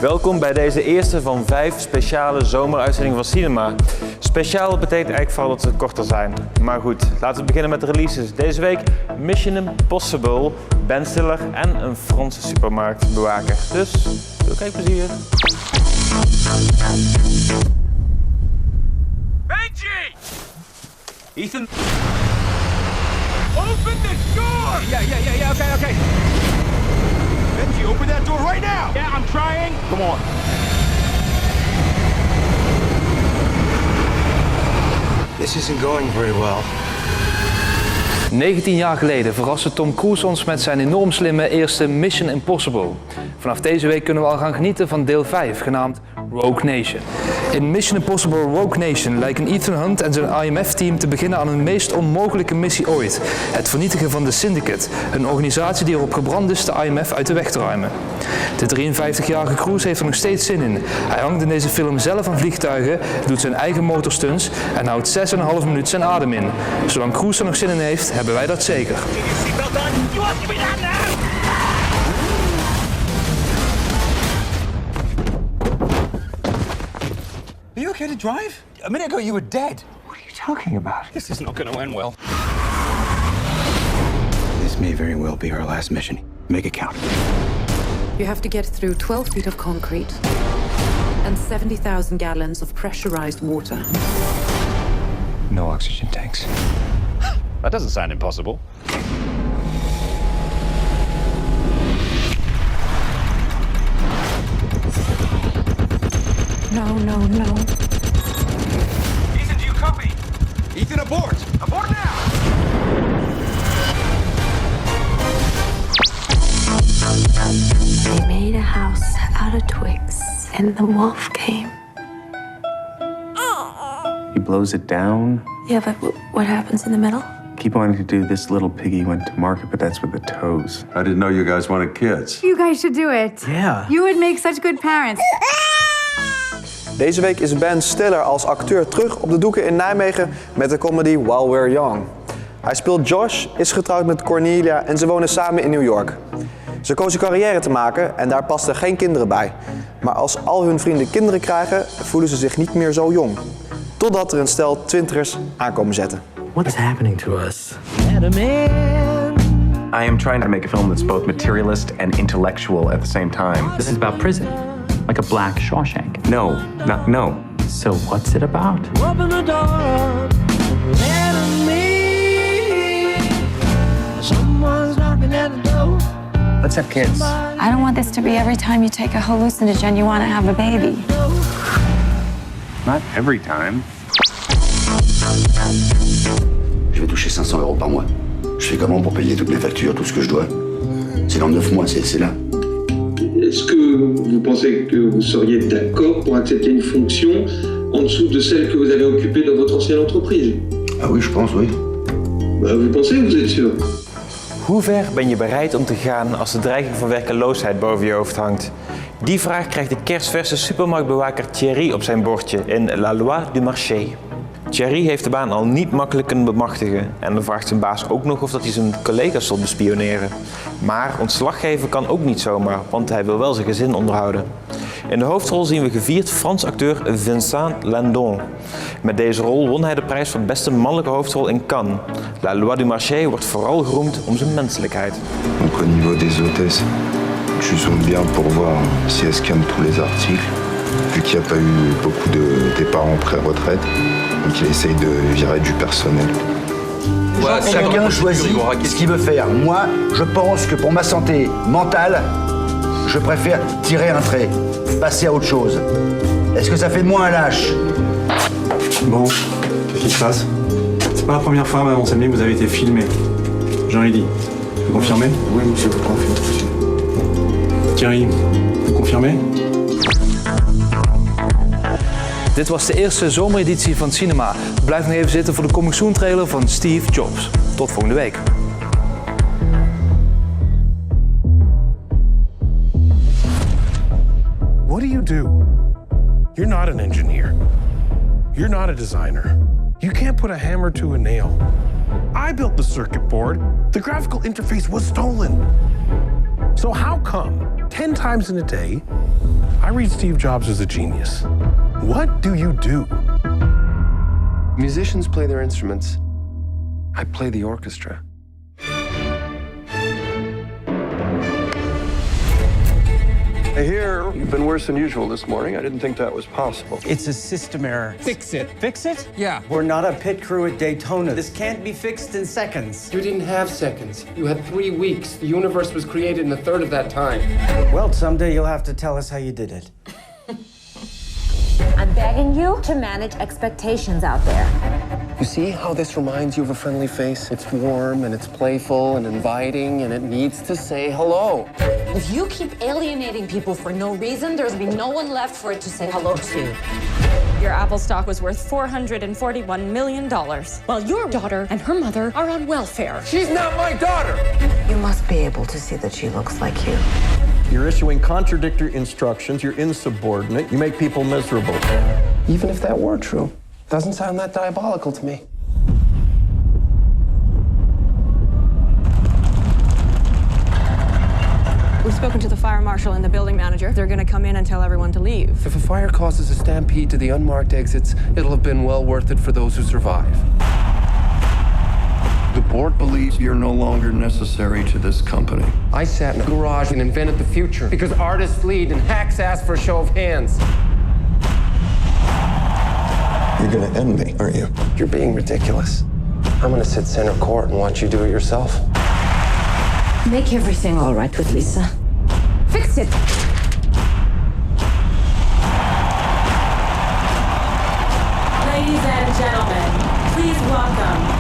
Welkom bij deze eerste van 5 speciale zomeruitzendingen van Cinimma. Speciaal betekent eigenlijk vooral dat ze korter zijn. Maar goed, laten we beginnen met de releases. Deze week Mission Impossible, Ben Stiller en een Franse supermarktbewaker. Dus, veel kijkplezier. Benji! Ethan! Open the door! Yeah, okay. Benji, open that door right now! Yeah, I'm trying. Come on. This isn't going very well. 19 jaar geleden verraste Tom Cruise ons met zijn enorm slimme eerste Mission Impossible. Vanaf deze week kunnen we al gaan genieten van deel 5, genaamd Rogue Nation. In Mission Impossible Rogue Nation lijken Ethan Hunt en zijn IMF-team te beginnen aan hun meest onmogelijke missie ooit. Het vernietigen van de Syndicate, een organisatie die erop gebrand is de IMF uit de weg te ruimen. De 53-jarige Cruise heeft er nog steeds zin in. Hij hangt in deze film zelf aan vliegtuigen, doet zijn eigen motorstunts en houdt 6,5 minuten zijn adem in. Zolang Cruise er nog zin in heeft, hebben wij dat zeker. Are you okay to drive? A minute ago you were dead. What are you talking about? This is not gonna end well. This may very well be our last mission. Make it count. You have to get through 12 feet of concrete and 70,000 gallons of pressurized water. No oxygen tanks. That doesn't sound impossible. No. Ethan, do you copy? Ethan, abort! Abort now! They made a house out of twigs, and the wolf came. He blows it down. Yeah, but what happens in the middle? Keep wanting to do this little piggy went to market, but that's with the toes. I didn't know you guys wanted kids. You guys should do it. Yeah. You would make such good parents. Deze week is Ben Stiller als acteur terug op de doeken in Nijmegen met de comedy While We're Young. Hij speelt Josh, is getrouwd met Cornelia en ze wonen samen in New York. Ze kozen carrière te maken en daar pasten geen kinderen bij. Maar als al hun vrienden kinderen krijgen, voelen ze zich niet meer zo jong. Totdat er een stel twintigers aankomen zetten. What's happening to us? I am trying to make a film that's both materialist and intellectual at the same time. This is about prison, like a black Shawshank. No. So what's it about? Open the door. Let me. Someone's knocking at the door. Let's have kids. I don't want this to be every time you take a hallucinogen you want to have a baby. Not every time. Je vais toucher 500 € par mois. Je fais comment pour payer toutes mes factures, tout ce que je dois? C'est dans 9 mois, c'est là. Est-ce que vous pensez que vous seriez d'accord pour accepter une fonction en dessous de celle que vous avez occupée dans votre ancienne entreprise? Ah oui, je pense, oui. Bah, vous pensez ou vous êtes sûr? Hoe ver ben je bereid om te gaan als de dreiging van werkeloosheid boven je hoofd hangt? Die vraag krijgt de kerstverse supermarktbewaker Thierry op zijn bordje in La Loi du Marché. Thierry heeft de baan al niet makkelijk kunnen bemachtigen en dan vraagt zijn baas ook nog of dat hij zijn collega's zal bespioneren. Maar ontslag geven kan ook niet zomaar, want hij wil wel zijn gezin onderhouden. In de hoofdrol zien we gevierd Frans acteur Vincent Lindon. Met deze rol won hij de prijs voor beste mannelijke hoofdrol in Cannes. La Loi du Marché wordt vooral geroemd om zijn menselijkheid. Donc au niveau des hôtesses, je zoome bien pour voir si elles scannent tous les articles, vu qu'il n'y a pas eu beaucoup de départs en pré-retraite, donc il essaye de virer du personnel. Chacun choisit ce qu'il veut faire. Moi, je pense que pour ma santé mentale, je préfère tirer un trait, passer à autre chose. Est-ce que ça fait de moi un lâche? Bon, qu'est-ce qui se passe? C'est pas la première fois, madame Anselmi, que vous avez été filmé. Jean-Eddy, vous confirmez? Oui, monsieur, vous confirmez. Thierry, vous confirmez? Dit was de eerste zomereditie van Cinimma. Blijf nog even zitten voor de Coming Soon trailer van Steve Jobs. Tot volgende week. What do? You're not an engineer. You're not a designer. You can't put a hammer to a nail. I built the circuit board. The graphical interface was stolen. So how come 10 times in a day, I read Steve Jobs as a genius? What do you do? Musicians play their instruments. I play the orchestra. I hear you've been worse than usual this morning. I didn't think that was possible. It's a system error. Fix it. Fix it? Yeah. We're not a pit crew at Daytona. This can't be fixed in seconds. You didn't have seconds. You had 3 weeks. The universe was created in a third of that time. Well, someday you'll have to tell us how you did it. I'm begging you to manage expectations out there. You see how this reminds you of a friendly face? It's warm and it's playful and inviting and it needs to say hello. If you keep alienating people for no reason, there's gonna be no one left for it to say hello to. Your Apple stock was worth $441 million, while your daughter and her mother are on welfare. She's not my daughter! You must be able to see that she looks like you. You're issuing contradictory instructions. You're insubordinate. You make people miserable. Even if that were true, doesn't sound that diabolical to me. We've spoken to the fire marshal and the building manager. They're gonna come in and tell everyone to leave. If a fire causes a stampede to the unmarked exits, it'll have been well worth it for those who survive. The board believes you're no longer necessary to this company. I sat in a garage and invented the future because artists lead and hacks ask for a show of hands. You're gonna end me, aren't you? You're being ridiculous. I'm gonna sit center court and watch you do it yourself. Make everything all right with Lisa. Fix it. Ladies and gentlemen, please welcome